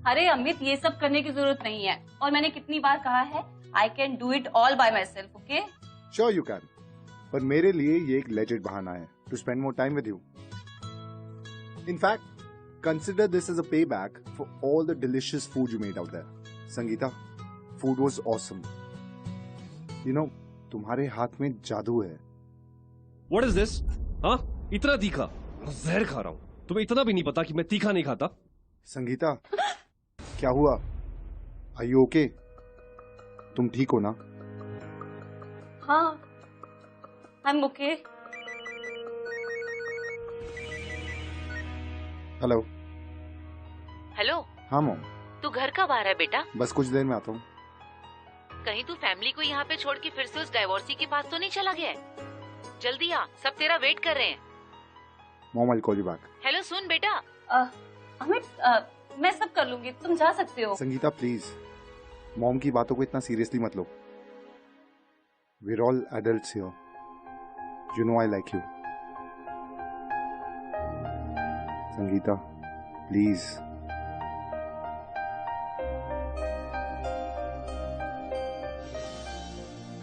अरे अमित, ये सब करने की जरूरत नहीं है। और मैंने कितनी बार कहा है, I can do it all by myself, okay? Sure you can, पर मेरे लिए ये एक लेजिट बहाना है to spend more time with you. In fact, consider this as a payback for all the delicious food you made out there. Sangeeta, food was awesome. You know, तुम्हारे हाथ में जादू है। What is this? हाँ, इतना तीखा? जहर खा रहा हूँ। तुम्हें इतना भी नहीं पता कि मैं तीखा नहीं खाता? संगीता, क्या हुआ? Are you okay? तुम ठीक हो ना? हाँ, I'm okay. हेलो। हेलो। हाँ मॉम। तू घर कब आ रहा है बेटा? बस कुछ देर में आता हूँ। कहीं तू फैमिली को यहाँ पे छोड़ के फिर से उस डाइवोर्सी के पास तो नहीं चला गया है? जल्दी आ, सब तेरा वेट कर रहे हैं। Mom, I'll call you back. Hello सुन बेटा। अमित, मैं सब कर लूंगी, तुम जा सकते हो। संगीता प्लीज, मॉम की बातों को इतना सीरियसली मत लो। We're all adults here. You know I like you. Sangeeta please.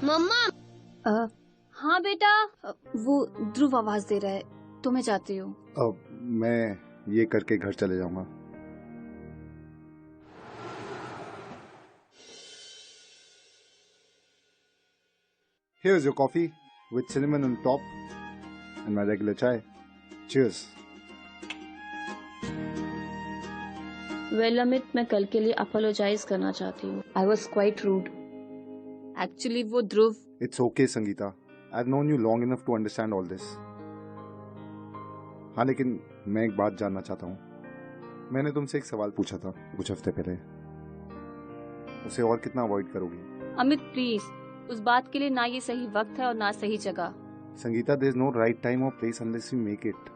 मम्मा। हाँ बेटा, वो ध्रुव आवाज दे रहा है, तो मैं जाती हूँ। अब मैं ये करके घर चले जाऊंगा। Here's your coffee with cinnamon on top and my regular chai. Cheers. Well Amit, मैं कल के लिए अपोलोजाइज करना चाहती हूँ। I was quite rude. Actually वो Dhruv. It's okay, Sangeeta. I've known you long enough to understand all this. हाँ, लेकिन मैं एक बात जानना चाहता हूँ। मैंने तुमसे एक सवाल पूछा था कुछ हफ्ते पहले, उसे और कितना अवॉइड करोगी? अमित प्लीज, उस बात के लिए ना ये सही वक्त है और ना सही जगह। Sangeeta, there is no right time or place unless you make it.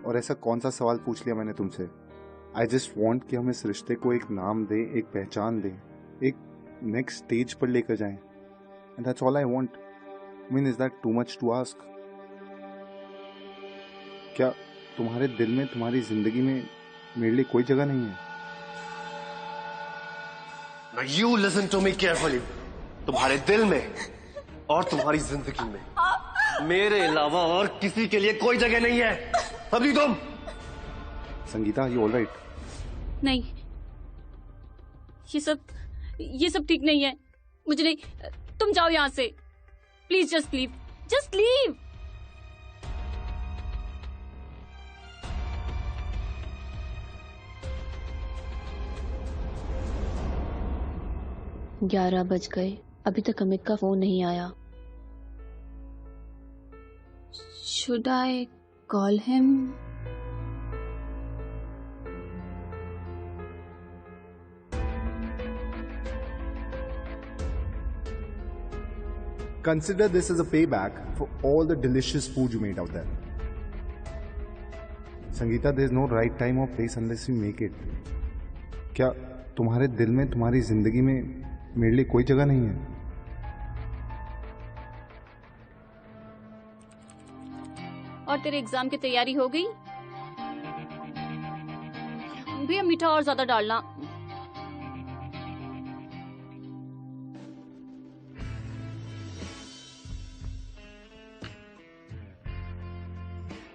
और ऐसा कौन सा सवाल पूछ लिया मैंने तुमसे? I just want कि हम इस रिश्ते को एक नाम दें, एक पहचान दें, एक नेक्स्ट स्टेज पर लेकर जाएं। And that's all I want. I mean, is that too much to ask? क्या तुम्हारे दिल में, तुम्हारी जिंदगी में मेरे लिए कोई जगह नहीं है? Now you listen to me carefully. तुम्हारे दिल में और तुम्हारी जिंदगी में मेरे अलावा और किसी के लिए कोई जगह नहीं है। अभी तुम। Sangeeta, you all right? नहीं, ये सब ठीक नहीं है। मुझे नहीं, तुम जाओ यहाँ से please. Just leave, just leave. ग्यारह बज गए, अभी तक अमित का फोन नहीं आया। Should I call him? Consider this as a payback for all the delicious food you made out there. Sangeeta, there is no right time or place unless you make it. क्या तुम्हारे दिल में, तुम्हारी जिंदगी में मेरे लिए कोई जगह नहीं है? और तेरे एग्जाम की तैयारी हो गई? भैया मीठा और ज्यादा डालना।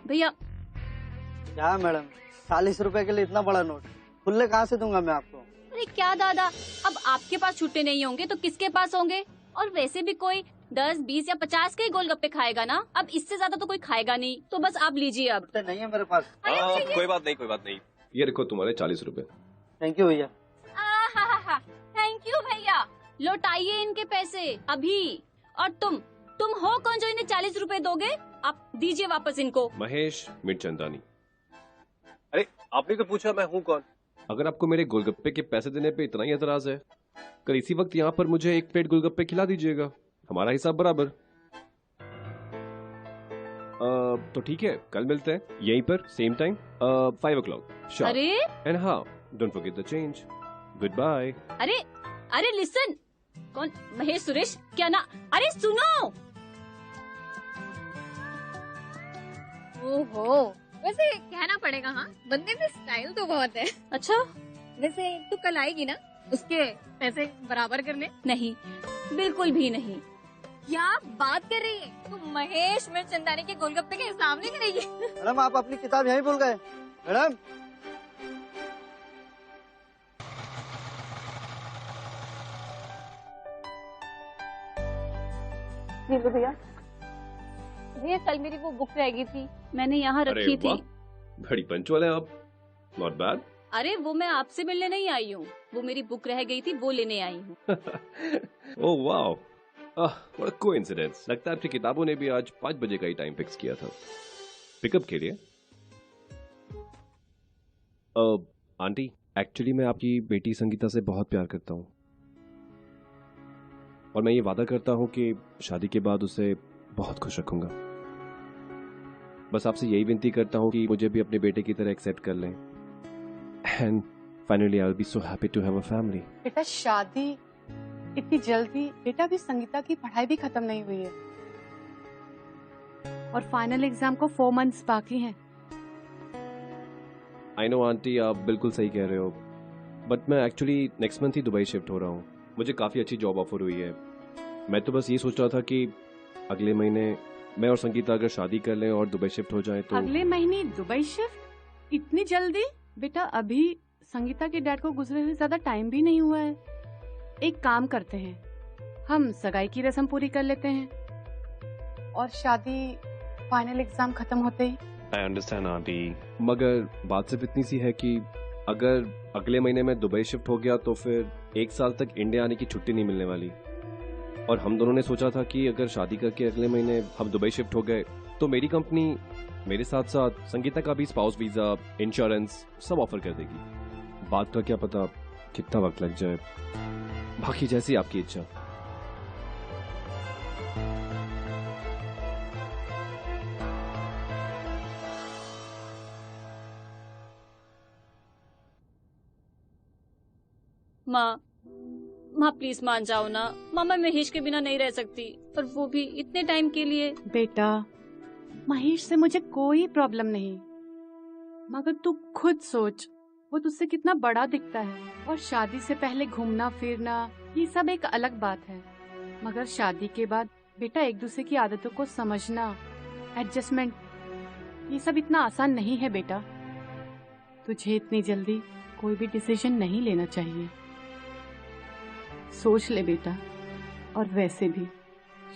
भैया। क्या मैडम, 40 रुपए के लिए इतना बड़ा नोट खुले कहाँ से दूंगा मैं आपको? अरे क्या दादा, अब आपके पास छुट्टे नहीं होंगे तो किसके पास होंगे? और वैसे भी कोई 10, 20 या 50 के ही गोलगप्पे खाएगा ना। अब इससे ज्यादा तो कोई खाएगा नहीं, तो बस आप लीजिए। अब नहीं है मेरे पास। कोई बात नहीं, कोई बात नहीं। ये देखो तुम्हारे 40 रुपए। थैंक यू भैया। थैंक यू भैया। लौटाइए इनके पैसे अभी। और तुम हो कौन जो इन्हें 40 रुपए दोगे? आप दीजिए वापस इनको। महेश मिर्चंदानी। अरे आपने तो पूछा मैं हूँ कौन। अगर आपको मेरे गोलगप्पे के पैसे देने पे इतना ही एतराज है, कल इसी वक्त यहाँ पर मुझे एक प्लेट गोलगप्पे खिला दीजिएगा, हमारा हिसाब बराबर। तो ठीक है, कल मिलते हैं यहीं पर सेम टाइम 5 o'clock। अरे एंड हाँ, don't forget the change. Good bye. अरे लिसन। कौन? महेश सुरेश क्या ना? अरे सुनो। ओहो, वैसे कहना पड़ेगा, हाँ बंदे में स्टाइल तो बहुत है। अच्छा, वैसे तू कल आएगी ना उसके पैसे बराबर करने? नहीं, बिल्कुल भी नहीं। क्या बात कर रही है तू? महेश मिर्चंदानी के गोलगप्पे के हिसाब नहीं करेगी? मैडम आप अपनी किताब यहीं भूल गए। मैडम भैया भैया कल मेरी वो बुक रह गई थी, मैंने यहाँ रखी थी। बड़ी पंचुअल है आप, नॉट बैड। अरे वो मैं आपसे मिलने नहीं आई हूँ, वो मेरी बुक रह गई थी वो लेने आई हूँ। Oh wow, what a coincidence. लगता है आपकी किताबों ने भी आज 5 बजे का ही टाइम फिक्स किया था पिकअप के लिए। आंटी, एक्चुअली मैं आपकी बेटी संगीता से बहुत प्यार करता हूँ और मैं ये वादा करता हूँ कि शादी के बाद उसे बहुत खुश रखूंगा। बस आपसे यही विनती करता हूँ कि मुझे भी अपने बेटे की तरह एक्सेप्ट कर लें। And finally I will be so happy to have a family. बेटा शादी इतनी जल्दी? बेटा अभी संगीता की पढ़ाई भी खत्म नहीं हुई है और फाइनल एग्जाम को 4 मंथ्स बाकी हैं। आई नो आंटी, आप बिल्कुल सही कह रहे हो, बट मैं एक्चुअली नेक्स्ट मंथ ही दुबई शिफ्ट हो रहा हूँ। मुझे काफ़ी अच्छी जॉब ऑफर हुई है। मैं तो बस ये सोच रहा था कि अगले महीने मैं और संगीता अगर शादी कर लें और दुबई शिफ्ट हो जाए तो। अगले महीने दुबई शिफ्ट? इतनी जल्दी? बेटा अभी संगीता के डैड को गुजरे हुए ज्यादा टाइम भी नहीं हुआ है। एक काम करते हैं, हम सगाई की रस्म पूरी कर लेते हैं और शादी फाइनल एग्जाम खत्म होते ही। आई अंडरस्टैंड आंटी, मगर बात सिर्फ इतनी सी है कि अगर अगले महीने में दुबई शिफ्ट हो गया तो फिर 1 साल तक इंडिया आने की छुट्टी नहीं मिलने वाली। और हम दोनों ने सोचा था कि अगर शादी करके अगले महीने हम दुबई शिफ्ट हो गए तो मेरी कंपनी मेरे साथ साथ संगीता का भी स्पाउस वीजा, इंश्योरेंस सब ऑफर कर देगी। बात का क्या पता कितना वक्त लग जाए, बाकी जैसी आपकी इच्छा। माँ प्लीज मान जाओ ना। मैं महेश के बिना नहीं रह सकती, और वो भी इतने टाइम के लिए। बेटा महेश से मुझे कोई प्रॉब्लम नहीं, मगर तू खुद सोच वो तुझसे कितना बड़ा दिखता है। और शादी से पहले घूमना फिरना ये सब एक अलग बात है, मगर शादी के बाद बेटा एक दूसरे की आदतों को समझना, एडजस्टमेंट, ये सब इतना आसान नहीं है बेटा। तुझे इतनी जल्दी कोई भी डिसीजन नहीं लेना चाहिए। सोच ले बेटा। और वैसे भी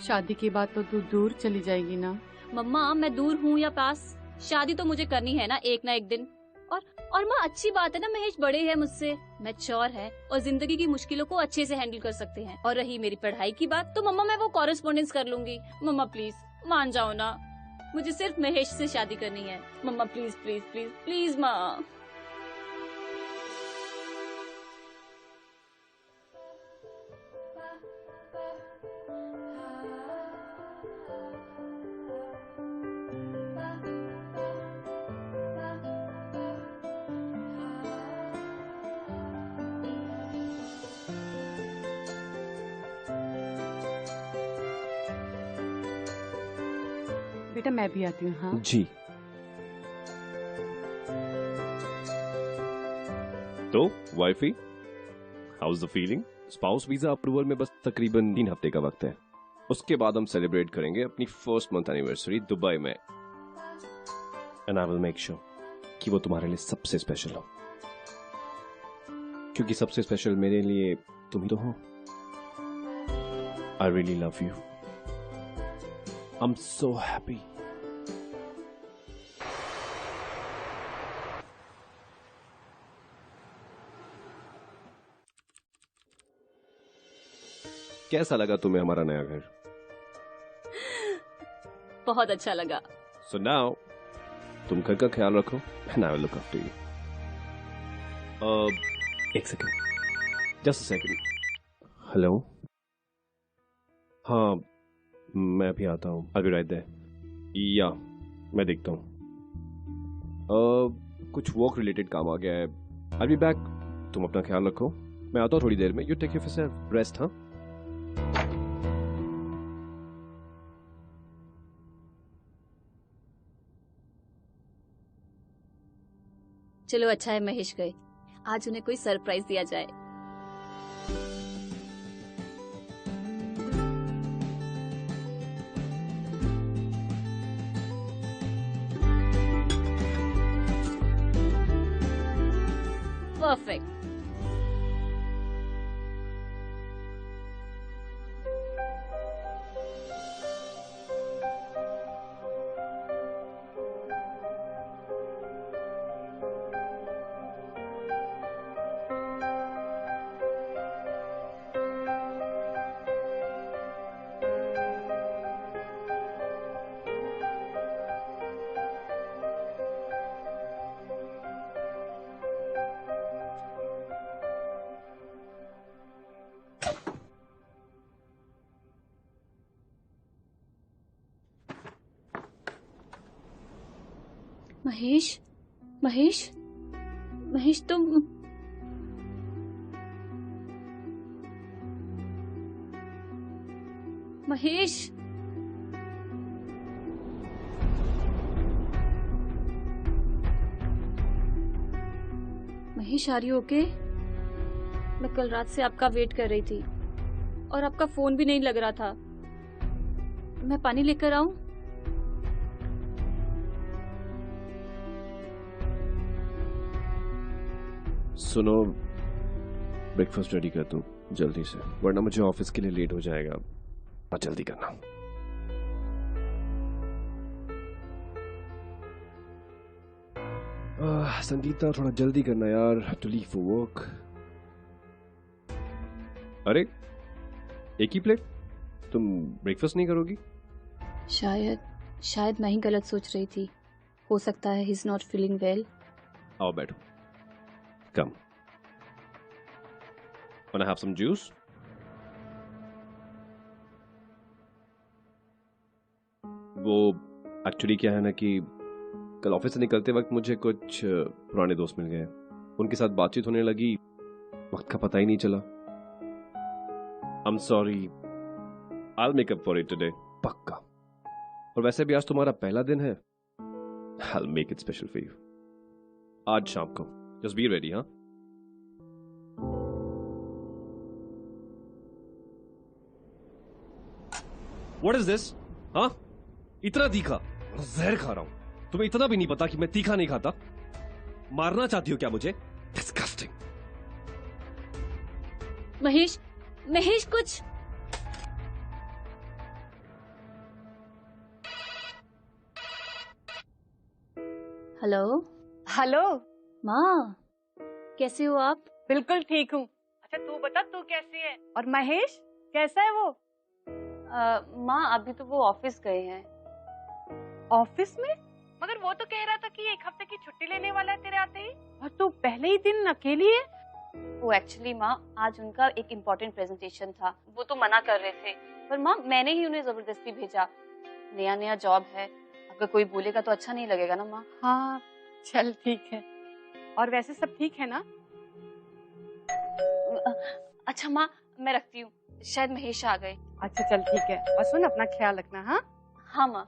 शादी के बाद तो तू दूर चली जाएगी ना। मम्मा मैं दूर हूँ या पास, शादी तो मुझे करनी है ना एक दिन। और माँ अच्छी बात है ना, महेश बड़े हैं मुझसे, मैच्योर है और जिंदगी की मुश्किलों को अच्छे से हैंडल कर सकते हैं। और रही मेरी पढ़ाई की बात, तो मम्मा मैं वो कॉरेस्पॉन्डेंस कर लूंगी। मम्मा प्लीज मान जाओ ना, मुझे सिर्फ महेश से शादी करनी है। मम्मा प्लीज प्लीज प्लीज प्लीज माँ। बेटा मैं भी आती हूँ। हाँ जी। तो wifey, how is the feeling? Spouse visa approval में बस तकरीबन 3 हफ्ते का वक्त है। उसके बाद हम सेलिब्रेट करेंगे अपनी फर्स्ट मंथ एनिवर्सरी दुबई में। And I will make sure कि वो तुम्हारे लिए सबसे स्पेशल हो, क्योंकि सबसे स्पेशल मेरे लिए तुम ही तो हो। I really love you. I'm so happy. कैसा लगा तुम्हें हमारा नया घर? बहुत अच्छा लगा। So now, तुम घर का ख्याल रखो and I will look after you. एक second, just a second. Hello, हाँ मैं अभी आता हूँ। I'll be right there. या मैं देखता हूँ। कुछ वर्क रिलेटेड काम आ गया है। I'll be back. तुम अपना ख्याल रखो, मैं आता हूँ थोड़ी देर में। You take care of yourself. Rest, हाँ? चलो अच्छा है महेश गए, आज उन्हें कोई सरप्राइज दिया जाए। परफेक्ट। महेश, महेश, महेश तुम Mahesh, Mahesh are you okay? मैं कल रात से आपका वेट कर रही थी और आपका फोन भी नहीं लग रहा था। मैं पानी लेकर आऊं? सुनो, ब्रेकफास्ट रेडी कर दूं जल्दी से, वरना मुझे ऑफिस के लिए लेट हो जाएगा। और जल्दी करना। संगीता थोड़ा जल्दी करना यार, टू लीव फॉर वर्क। अरे एक ही प्लेट? तुम ब्रेकफास्ट नहीं करोगी? शायद मैं ही गलत सोच रही थी। हो सकता है he is not feeling well. आओ बैठो। Come. Wanna have some juice? वो एक्चुअली क्या है ना कि कल ऑफिस से निकलते वक्त मुझे कुछ पुराने दोस्त मिल गए। उनके साथ बातचीत होने लगी, वक्त का पता ही नहीं चला। I'm sorry. I'll make up for it today. पक्का। और वैसे भी आज तुम्हारा पहला दिन है। I'll make it special for you. आज शाम को। Just be ready, huh? What is this? हाँ? इतना तीखा? जहर खा रहा हूं। तुम्हें इतना भी नहीं पता कि मैं तीखा नहीं खाता? मारना चाहती हो क्या मुझे? Disgusting. महेश कुछ। हेलो माँ, कैसे हो आप? बिल्कुल ठीक हूँ। अच्छा तू बता, तू कैसी है? और महेश कैसा है वो? माँ अभी तो वो ऑफिस गए हैं। ऑफिस में? मगर वो तो कह रहा था कि 1 हफ्ते की छुट्टी लेने वाला है तेरे आते ही, और तू पहले ही दिन अकेली है। वो एक्चुअली माँ आज उनका एक इम्पोर्टेंट प्रेजेंटेशन था, वो तो मना कर रहे थे, पर माँ मैंने ही उन्हें जबरदस्ती भेजा। नया जॉब है, अगर कोई बोलेगा तो अच्छा नहीं लगेगा ना माँ। हाँ चल ठीक है। और वैसे सब ठीक है ना? अच्छा माँ मैं रखती हूँ, शायद महेश आ गए। अच्छा चल ठीक है, और सुन अपना ख्याल रखना। हाँ हाँ माँ।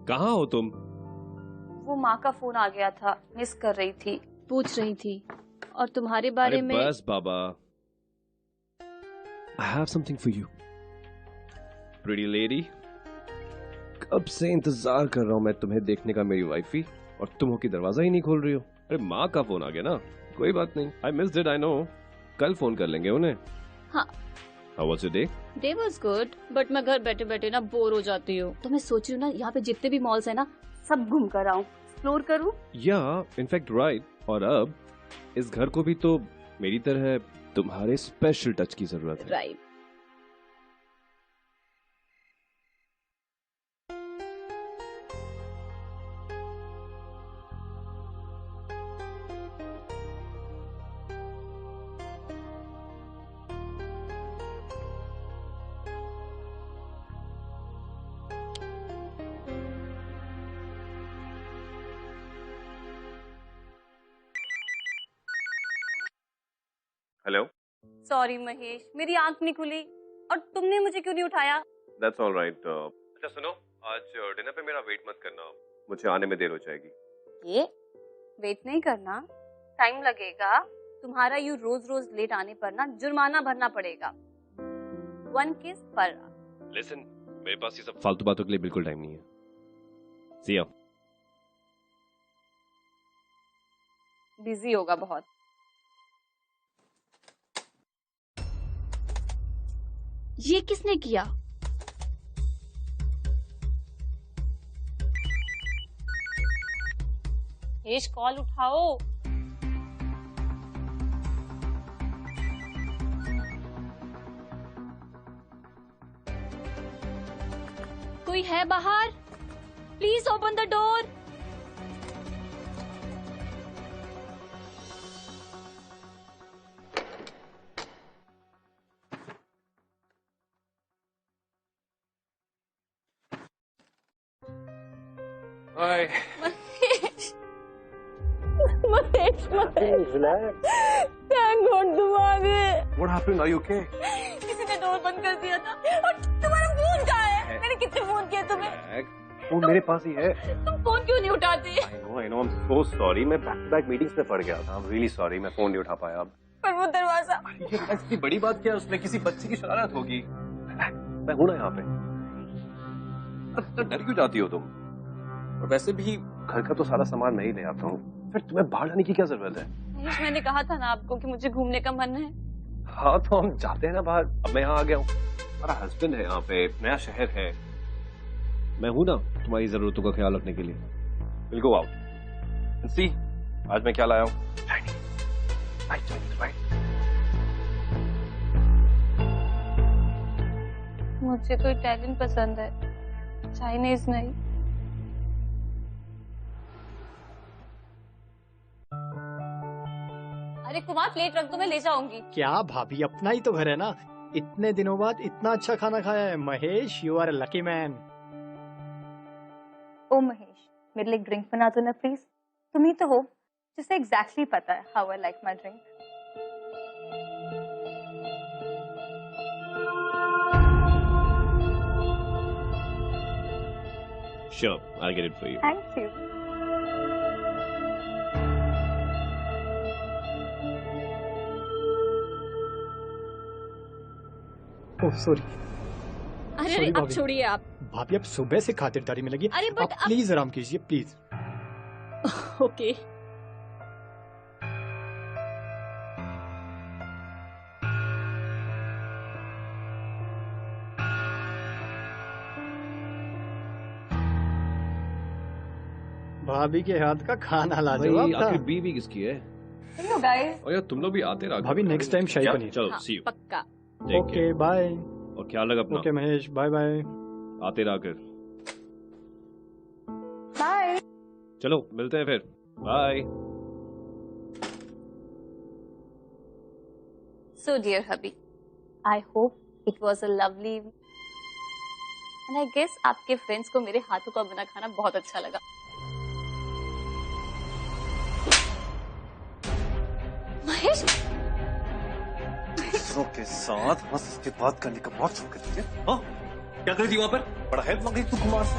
कहाँ हो तुम? वो माँ का फोन आ गया था, मिस कर रही थी। पूछ रही थी और तुम्हारे बारे में। बस बाबा, I have something for you. Pretty lady, कब से इंतजार कर रहा हूँ मैं तुम्हें देखने का मेरी वाइफी, और तुम हो कि दरवाजा ही नहीं खोल रही हो। अरे माँ का फोन आ गया ना, कोई बात नहीं। I missed it, I know. कल फोन कर लेंगे उन्हें। हाँ। How was your day? Day was good, but मैं घर बैठे बैठे ना बोर हो जाती हूँ। तो मैं सोच रही हूँ ना यहाँ पे जितने भी मॉल्स है ना सब घूम कर आऊँ, एक्सप्लोर करूँ। Yeah, in fact right. और अब इस घर को भी तो मेरी तरह तुम्हारे स्पेशल टच की जरूरत है। राइट। हेलो। सॉरी महेश, मेरी आंख नहीं खुली और तुमने मुझे क्यों नहीं उठाया? That's all right. अच्छा सुनो, आज डिनर पे मेरा वेट मत करना, मुझे आने में देर हो जाएगी। ये वेट नहीं करना, टाइम लगेगा। तुम्हारा यू रोज रोज लेट आने पर ना जुर्माना भरना पड़ेगा। 1 किस पर। लिसन, मेरे पास ये सब फालतू बातों के लिए बिल्कुल टाइम नहीं है। See ya। बिजी होगा बहुत। ये किसने किया? हेश कॉल उठाओ। कोई है बाहर? Please open the door. Hi. Mahesh, thank God तुम आ गए। What happened? Are you okay? किसी ने डोर बंद कर दिया था। और तुम्हारा फोन कहाँ है? मैंने कितने फोन किए तुम्हें? फोन मेरे पास ही है। तुम फोन क्यों नहीं उठाते? I know, I'm so sorry। मैं बैक टू बैक मीटिंग्स में पड़ गया था। I'm really sorry, मैं फोन नहीं उठा पाया अब। पर वो दरवाजा। ये ऐसी बड़ी बात क्या है? उसमें किसी बच्चे की शरारत होगी। मैं हूं ना यहाँ पे। तो डर क्यों जाती हो तुम? और वैसे भी घर का तो सारा सामान मैं ही ले आता हूँ, फिर तुम्हें बाहर जाने की क्या जरूरत है? महेश, मैंने कहा था ना आपको कि मुझे घूमने का मन है। हाँ तो हम जाते हैं ना बाहर। अब मैं यहाँ आ गया हूँ, हमारा हस्बैंड है यहाँ पे, नया शहर है, मैं हूं ना तुम्हारी जरूरतों का ख्याल रखने के लिए। Will go out. सी, आज मैं क्या लाया हूँ? मुझे तो इटालियन पसंद है, चाइनीज नहीं। अरे कुमार, प्लेट रख दो, मैं ले जाऊंगी। क्या भाभी, अपना ही तो घर है ना। इतने दिनों बाद इतना अच्छा खाना खाया है। Mahesh, you are a lucky man. ओ महेश, मेरे लिए एक ड्रिंक बना दो ना प्लीज। तुम ही तो हो जिसे एग्जैक्टली पता है how I like my drink. Sure, I'll get it for you. Thank you. Oh sorry. अरे Sorry, अब भाभी। छोड़िए आप। भाभी अब सुबह से खातिरदारी में लगी। अरे but आप प्लीज आराम कीजिए प्लीज। ओके। भाभी के हाथ का खाना लाजवाब भाई, था। आखिर बीवी किसकी है? Hello guys. और यार तुम लोग भी आते रहो। भाभी नेक्स्ट टाइम शाही पनीर। चलो, हाँ, see you। पक्का। Take okay care। बाय। और ख्याल रख अपना। Okay Mahesh, bye bye. आते रहा कर। बाय। चलो मिलते हैं फिर। Bye. So dear hubby, I hope it was a lovely and I guess आपके फ्रेंड्स को मेरे हाथों का बना खाना बहुत अच्छा लगा। महेश, दूसरों के साथ बस इसके बात करने का बहुत शौक है तुझे? हाँ? क्या करी थी वहाँ पर? बड़ा हेल्प मांगी तू कुमार से?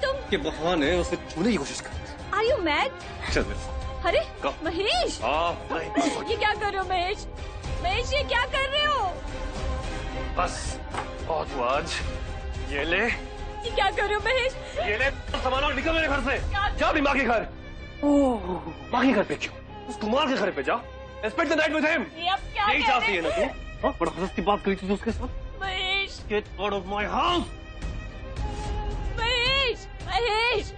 तुम के बहाने उसे छूने की कोशिश कर। Are you mad? चल मेरे साथ। अरे Go। महेश, नहीं, ये क्या कर रहे हो महेश? महेश, ये क्या कर रहे हो? बस बहुत हुआ आज। ये ले, ये क्या कर रहे हो महेश? ये ले सामान और निकल मेरे घर से। जा अपनी माँ के घर। ओह, माँ के घर पे क्यों? उस कुमार के घर पे जा। Spend the night with him। ये अब क्या यही कह चाहती रहे है ना तू? हाँ, बड़ा हंसती बात करी थी उसके साथ। Mahesh, Get out of my house। Mahesh, Mahesh.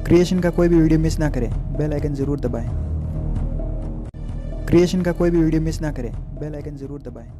Creation का कोई भी वीडियो मिस ना करें, बेल आइकन जरूर दबाएं। क्रिएशन का कोई भी वीडियो मिस ना करें, बेल आइकन जरूर दबाएं।